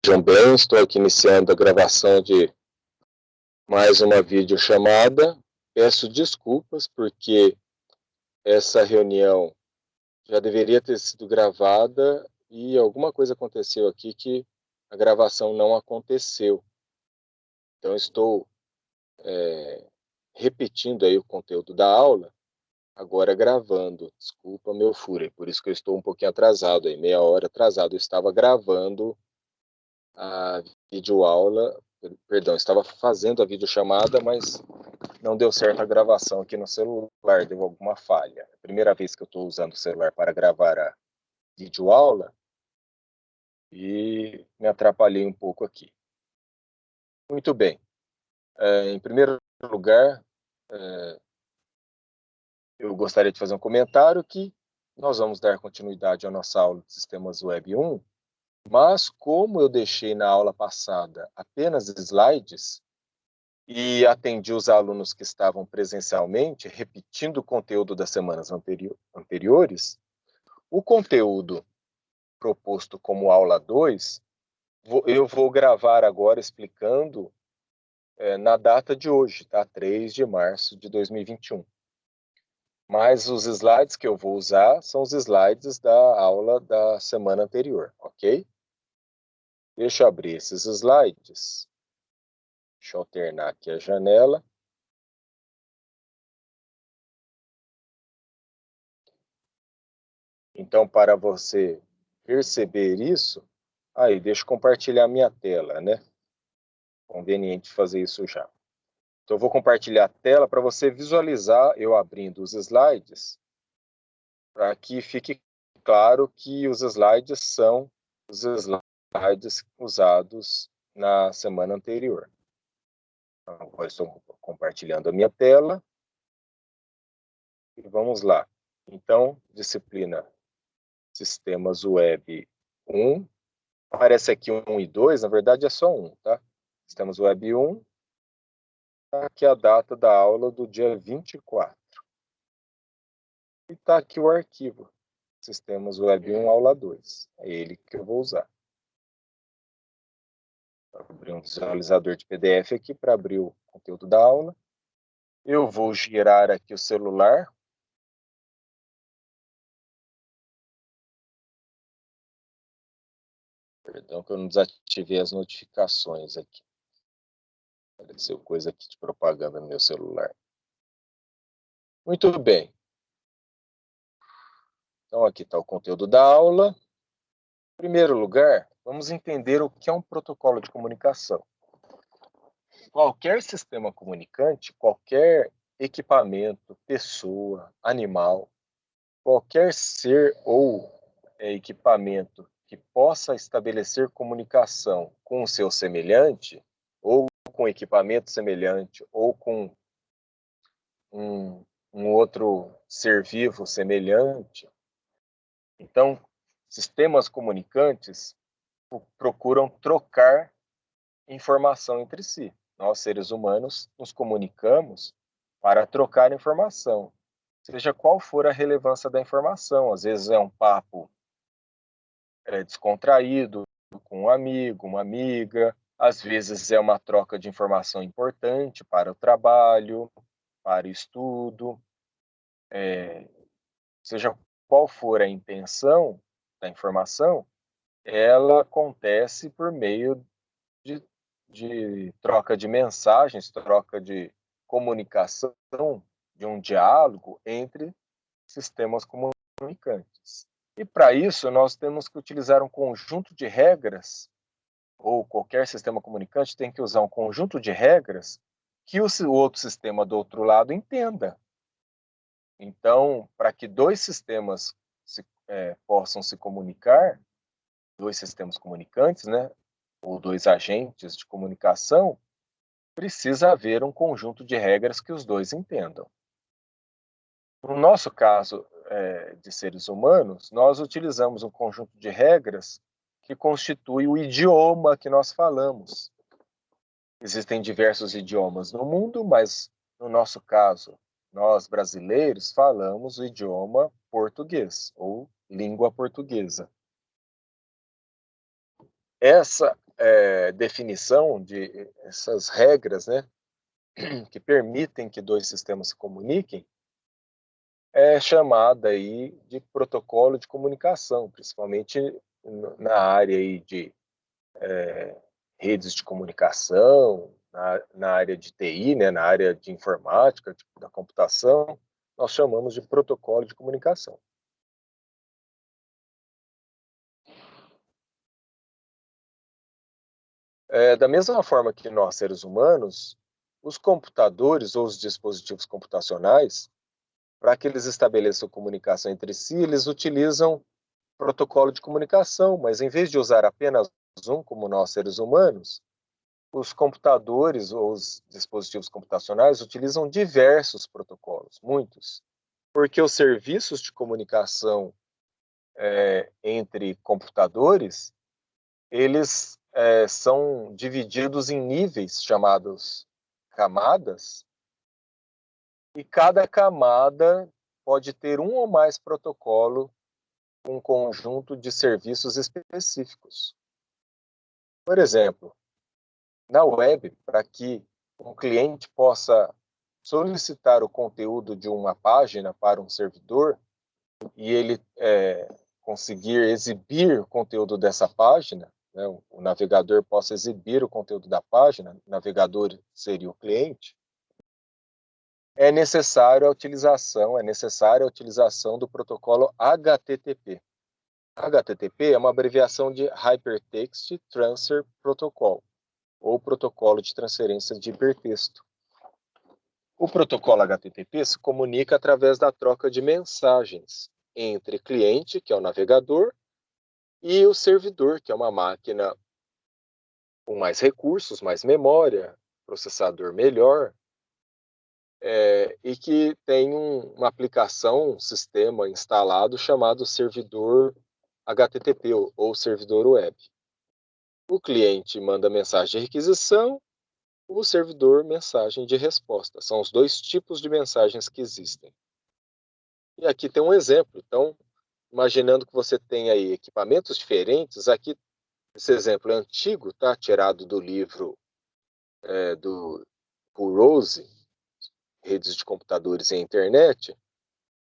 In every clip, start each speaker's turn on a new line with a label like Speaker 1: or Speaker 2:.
Speaker 1: Sejam bem, estou aqui iniciando a gravação de mais uma videochamada. Peço desculpas porque essa reunião já deveria ter sido gravada e alguma coisa aconteceu aqui que a gravação não aconteceu. Então estou repetindo aí o conteúdo da aula, agora gravando. Desculpa meu furo, por isso que eu estou um pouquinho atrasado, aí, meia hora atrasado. Eu estava gravando a videoaula, perdão, estava fazendo a videochamada, mas não deu certo a gravação aqui no celular, deu alguma falha. É a primeira vez que eu estou usando o celular para gravar a videoaula e me atrapalhei um pouco aqui. Muito bem. Em primeiro lugar, eu gostaria de fazer um comentário que nós vamos dar continuidade à nossa aula de Sistemas Web 1, mas como eu deixei na aula passada apenas slides, e atendi os alunos que estavam presencialmente, repetindo o conteúdo das semanas anteriores, o conteúdo proposto como aula 2, eu vou gravar agora explicando na data de hoje, tá? 3 de março de 2021. Mas os slides que eu vou usar são os slides da aula da semana anterior, ok? Deixa eu abrir esses slides. Deixa eu alternar aqui a janela. Então, para você perceber isso, aí, deixa eu compartilhar minha tela, né? Conveniente fazer isso já. Então, eu vou compartilhar a tela para você visualizar eu abrindo os slides, para que fique claro que os slides são os slides usados na semana anterior. Então, agora estou compartilhando a minha tela. E vamos lá. Então, disciplina Sistemas Web 1. Aparece aqui 1 e 2, na verdade é só 1, tá? Sistemas Web 1. Aqui a data da aula do dia 24. E está aqui o arquivo. Sistemas Web 1, aula 2. É ele que eu vou usar. Vou abrir um visualizador de PDF aqui para abrir o conteúdo da aula. Eu vou girar aqui o celular. Perdão que eu não desativei as notificações aqui. Apareceu coisa aqui de propaganda no meu celular. Muito bem. Então aqui está o conteúdo da aula. Em primeiro lugar, vamos entender o que é um protocolo de comunicação. Qualquer sistema comunicante, qualquer equipamento, pessoa, animal, qualquer ser ou equipamento que possa estabelecer comunicação com o seu semelhante, ou com equipamento semelhante, ou com um outro ser vivo semelhante. Então, sistemas comunicantes procuram trocar informação entre si. Nós, seres humanos, nos comunicamos para trocar informação, seja qual for a relevância da informação. Às vezes é um papo descontraído com um amigo, uma amiga, às vezes é uma troca de informação importante para o trabalho, para o estudo, seja qual for a intenção da informação, ela acontece por meio de troca de mensagens, troca de comunicação, de um diálogo entre sistemas comunicantes. E para isso, nós temos que utilizar um conjunto de regras, ou qualquer sistema comunicante tem que usar um conjunto de regras que o outro sistema do outro lado entenda. Então, para que dois sistemas possam se comunicar, dois sistemas comunicantes, né, ou dois agentes de comunicação, precisa haver um conjunto de regras que os dois entendam. No nosso caso de seres humanos, nós utilizamos um conjunto de regras que constitui o idioma que nós falamos. Existem diversos idiomas no mundo, mas no nosso caso, nós brasileiros falamos o idioma português, ou língua portuguesa. Essa definição de essas regras, né, que permitem que dois sistemas se comuniquem, é chamada aí de protocolo de comunicação, principalmente na área aí de redes de comunicação, na área de TI, né, na área de informática, tipo, da computação, nós chamamos de protocolo de comunicação. Da mesma forma que nós, seres humanos, os computadores ou os dispositivos computacionais, para que eles estabeleçam comunicação entre si, eles utilizam protocolo de comunicação, mas em vez de usar apenas um, como nós, seres humanos, os computadores ou os dispositivos computacionais utilizam diversos protocolos, muitos, porque os serviços de comunicação entre computadores, eles são divididos em níveis chamados camadas, e cada camada pode ter um ou mais protocolo com um conjunto de serviços específicos. Por exemplo, na web, para que um cliente possa solicitar o conteúdo de uma página para um servidor e ele conseguir exibir o conteúdo dessa página, né, o navegador possa exibir o conteúdo da página, o navegador seria o cliente, é necessária a utilização do protocolo HTTP. HTTP é uma abreviação de Hypertext Transfer Protocol, ou protocolo de transferência de hipertexto. O protocolo HTTP se comunica através da troca de mensagens entre cliente, que é o navegador, e o servidor, que é uma máquina com mais recursos, mais memória, processador melhor, e que tem uma aplicação, um sistema instalado chamado servidor HTTP, ou servidor web. O cliente manda mensagem de requisição, o servidor mensagem de resposta. São os dois tipos de mensagens que existem. E aqui tem um exemplo. Então, imaginando que você tem aí equipamentos diferentes, aqui esse exemplo é antigo, tá? Tirado do livro do Rose, Redes de Computadores e Internet.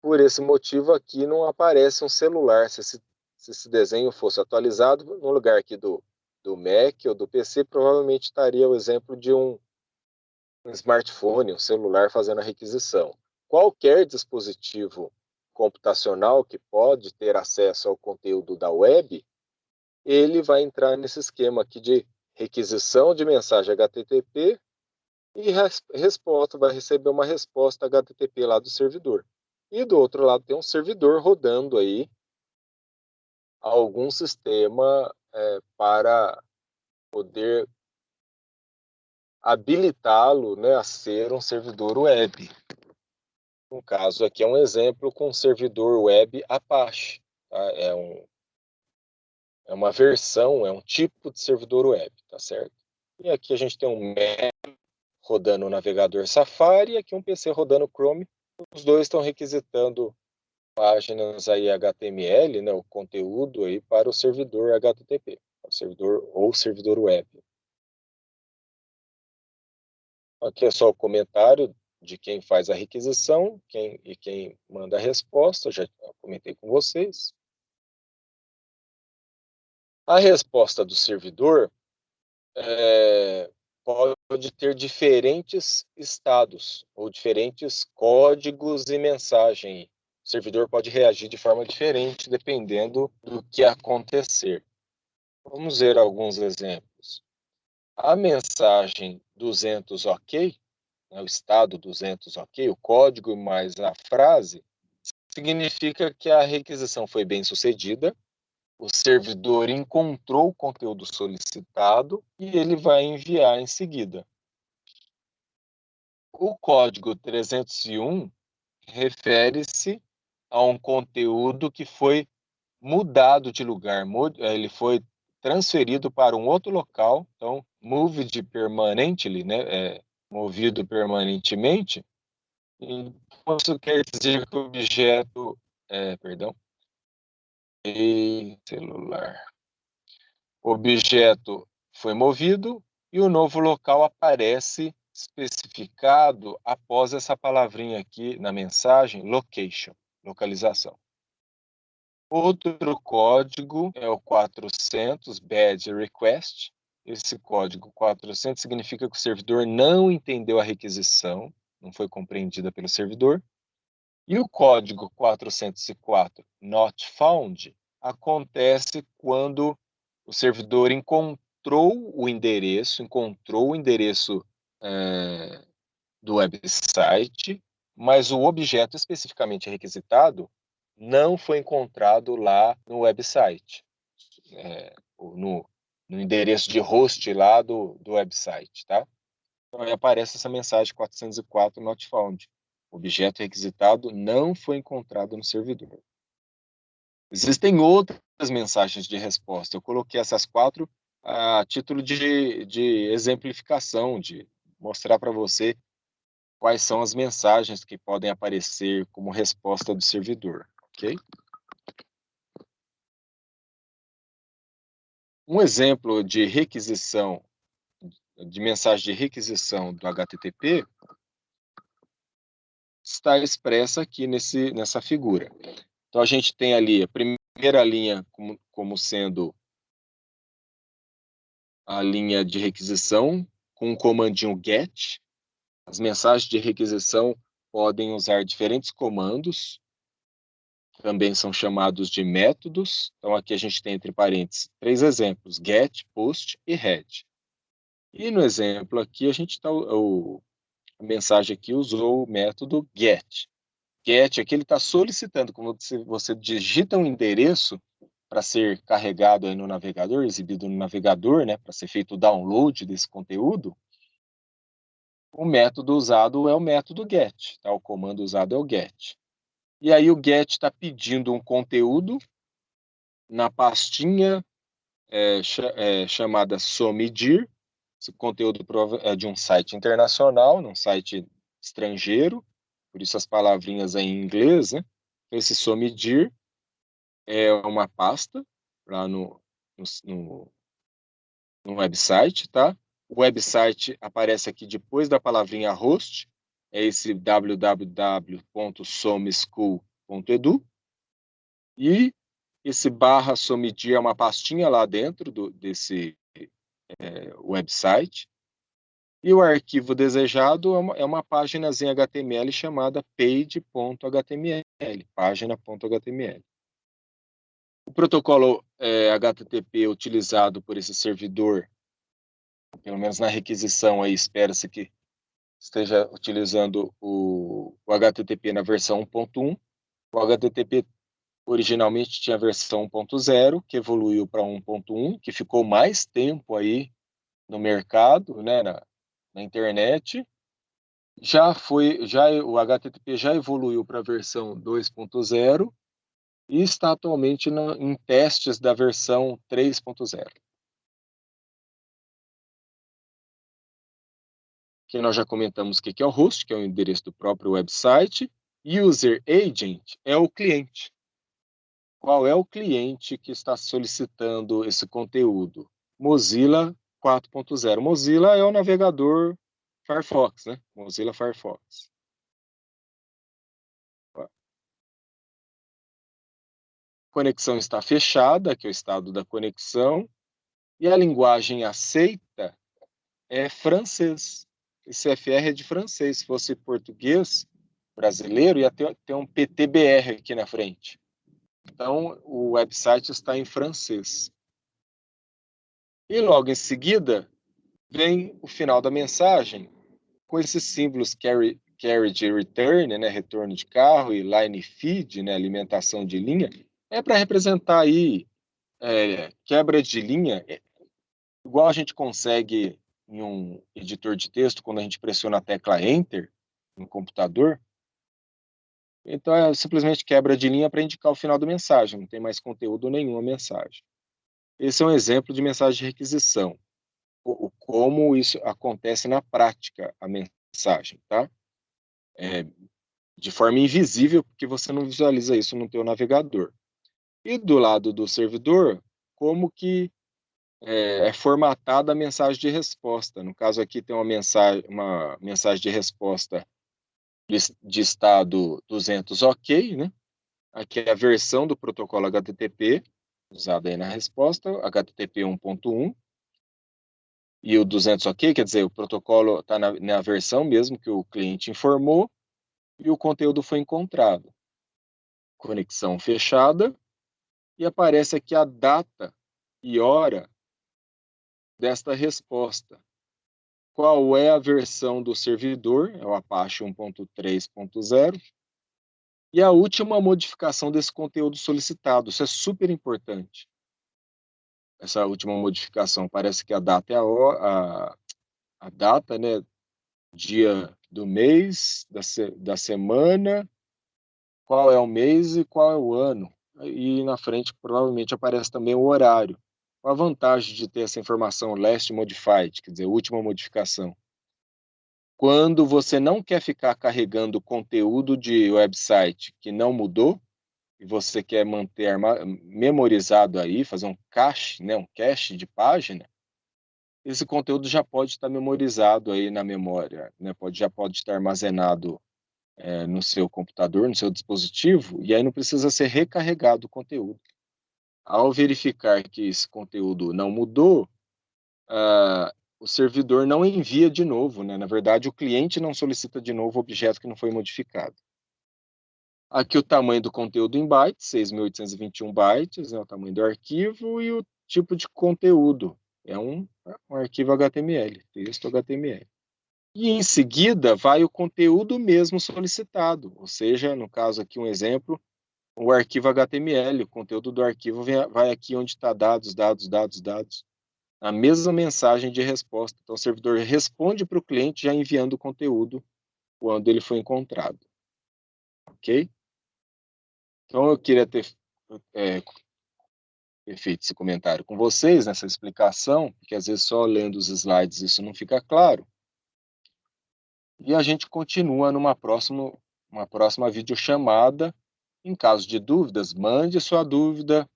Speaker 1: Por esse motivo aqui não aparece um celular. Se esse desenho fosse atualizado, no lugar aqui do Mac ou do PC, provavelmente estaria o exemplo de um smartphone, um celular fazendo a requisição. Qualquer dispositivo computacional que pode ter acesso ao conteúdo da web, ele vai entrar nesse esquema aqui de requisição de mensagem HTTP e resposta, vai receber uma resposta HTTP lá do servidor. E do outro lado tem um servidor rodando aí algum sistema para poder habilitá-lo, né, a ser um servidor web. No caso aqui é um exemplo com um servidor web Apache. Tá? É uma versão, é um tipo de servidor web, tá certo? E aqui a gente tem um Mac rodando o navegador Safari e aqui um PC rodando Chrome. Os dois estão requisitando páginas aí HTML, né, o conteúdo aí para o servidor HTTP, o servidor ou servidor web. Aqui é só o comentário de quem faz a requisição e quem manda a resposta, já comentei com vocês. A resposta do servidor pode ter diferentes estados ou diferentes códigos e mensagem. O servidor pode reagir de forma diferente dependendo do que acontecer. Vamos ver alguns exemplos. A mensagem 200 OK, né, o estado 200 OK, o código mais a frase, significa que a requisição foi bem sucedida, o servidor encontrou o conteúdo solicitado e ele vai enviar em seguida. O código 301 refere-se a um conteúdo que foi mudado de lugar, ele foi transferido para um outro local, então, moved permanently, né, movido permanentemente. Então, isso quer dizer que o objeto, perdão, celular, o objeto foi movido e o novo local aparece especificado após essa palavrinha aqui na mensagem, location, localização. Outro código é o 400, badge request. Esse código 400 significa que o servidor não entendeu a requisição, não foi compreendida pelo servidor. E o código 404, not found, acontece quando o servidor encontrou o endereço do website, mas o objeto especificamente requisitado não foi encontrado lá no website, no endereço de host lá do website, tá? Então aí aparece essa mensagem 404 not found. O objeto requisitado não foi encontrado no servidor. Existem outras mensagens de resposta. Eu coloquei essas 4 a título de exemplificação, de mostrar para você quais são as mensagens que podem aparecer como resposta do servidor, ok? Um exemplo de requisição, de mensagem de requisição do HTTP está expressa aqui nessa figura. Então, a gente tem ali a primeira linha como sendo a linha de requisição, com o comandinho GET. As mensagens de requisição podem usar diferentes comandos, também são chamados de métodos. Então, aqui a gente tem, entre parênteses, 3 exemplos, GET, POST e READ. E no exemplo aqui, a gente a mensagem aqui usou o método GET. GET aqui ele está solicitando, como você digita um endereço para ser carregado aí no navegador, exibido no navegador, né, para ser feito o download desse conteúdo, o método usado é o método GET, tá? O comando usado é o GET. E aí o GET está pedindo um conteúdo na pastinha chamada SOMIDIR. Esse conteúdo é de um site internacional, num site estrangeiro, por isso as palavrinhas aí em inglês, né? Então, esse SOMIDIR é uma pasta lá no website, tá? O website aparece aqui depois da palavrinha host, é esse www.someschool.edu, e esse barra somedir é uma pastinha lá dentro desse website, e o arquivo desejado é uma páginazinha HTML chamada page.html, página.html. O protocolo HTTP utilizado por esse servidor, pelo menos na requisição aí, espera-se que esteja utilizando o HTTP na versão 1.1. O HTTP originalmente tinha a versão 1.0, que evoluiu para 1.1, que ficou mais tempo aí no mercado, né, na internet. O HTTP já evoluiu para a versão 2.0 e está atualmente em testes da versão 3.0. Que nós já comentamos o que é o host, que é o endereço do próprio website. User Agent é o cliente. Qual é o cliente que está solicitando esse conteúdo? Mozilla 4.0. Mozilla é o navegador Firefox, né? Mozilla Firefox. A conexão está fechada, que é o estado da conexão, e a linguagem aceita é francês. Esse CFR é de francês. Se fosse português brasileiro, ia ter um PTBR aqui na frente. Então, o website está em francês. E logo em seguida, vem o final da mensagem, com esses símbolos carriage return, né, retorno de carro, e line feed, né, alimentação de linha, é para representar aí quebra de linha, igual a gente consegue em um editor de texto, quando a gente pressiona a tecla Enter no computador. Então, é simplesmente quebra de linha para indicar o final da mensagem, não tem mais conteúdo nenhum a mensagem. Esse é um exemplo de mensagem de requisição. Como isso acontece na prática, a mensagem, tá? De forma invisível, porque você não visualiza isso no teu navegador. E do lado do servidor, como que é formatada a mensagem de resposta. No caso aqui tem uma mensagem de resposta de estado 200 OK, né? Aqui é a versão do protocolo HTTP, usada aí na resposta, HTTP 1.1, e o 200 OK, quer dizer, o protocolo está na versão mesmo que o cliente informou, e o conteúdo foi encontrado. Conexão fechada, e aparece aqui a data e hora desta resposta. Qual é a versão do servidor? É o Apache 1.3.0. E a última modificação desse conteúdo solicitado. Isso é super importante. Essa última modificação, parece que a data é a data, né? Dia do mês, da semana, qual é o mês e qual é o ano. E na frente provavelmente aparece também o horário. Qual a vantagem de ter essa informação last modified, quer dizer, última modificação? Quando você não quer ficar carregando conteúdo de website que não mudou, e você quer manter memorizado aí, fazer um cache, né, um cache de página, esse conteúdo já pode estar memorizado aí na memória, né, já pode estar armazenado no seu computador, no seu dispositivo, e aí não precisa ser recarregado o conteúdo. Ao verificar que esse conteúdo não mudou, o servidor não envia de novo, né? Na verdade, o cliente não solicita de novo o objeto que não foi modificado. Aqui o tamanho do conteúdo em bytes, 6.821 bytes, é o tamanho do arquivo, e o tipo de conteúdo, é um arquivo HTML, texto HTML. E em seguida vai o conteúdo mesmo solicitado, ou seja, no caso aqui um exemplo, o arquivo HTML, o conteúdo do arquivo vai aqui onde está dados, dados, dados, dados. A mesma mensagem de resposta. Então o servidor responde para o cliente já enviando o conteúdo quando ele foi encontrado. Ok? Então eu queria ter feito esse comentário com vocês, nessa explicação, porque às vezes só lendo os slides isso não fica claro. E a gente continua uma próxima videochamada. Em caso de dúvidas, mande sua dúvida,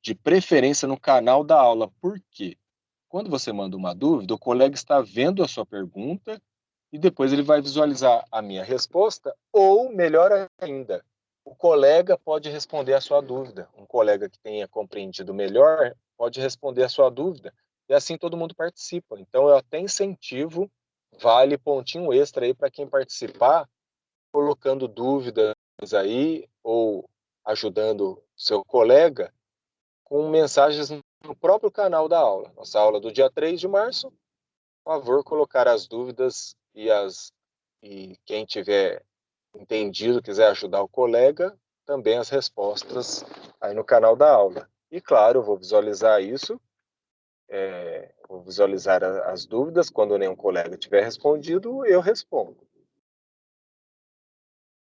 Speaker 1: de preferência no canal da aula. Por quê? Quando você manda uma dúvida, o colega está vendo a sua pergunta e depois ele vai visualizar a minha resposta, ou, melhor ainda, o colega pode responder a sua dúvida. Um colega que tenha compreendido melhor pode responder a sua dúvida, e assim todo mundo participa. Então, eu até incentivo, vale pontinho extra aí para quem participar, colocando dúvidas aí, ou ajudando seu colega com mensagens no próprio canal da aula. Nossa aula do dia 3 de março, por favor, colocar as dúvidas e quem tiver entendido, quiser ajudar o colega, também as respostas aí no canal da aula. E claro, eu vou visualizar isso, vou visualizar as dúvidas, quando nenhum colega tiver respondido, eu respondo.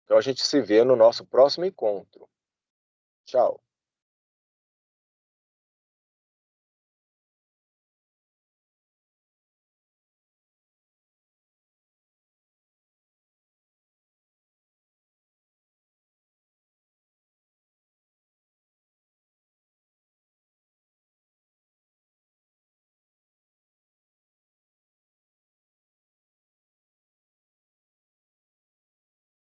Speaker 1: Então a gente se vê no nosso próximo encontro. Tchau.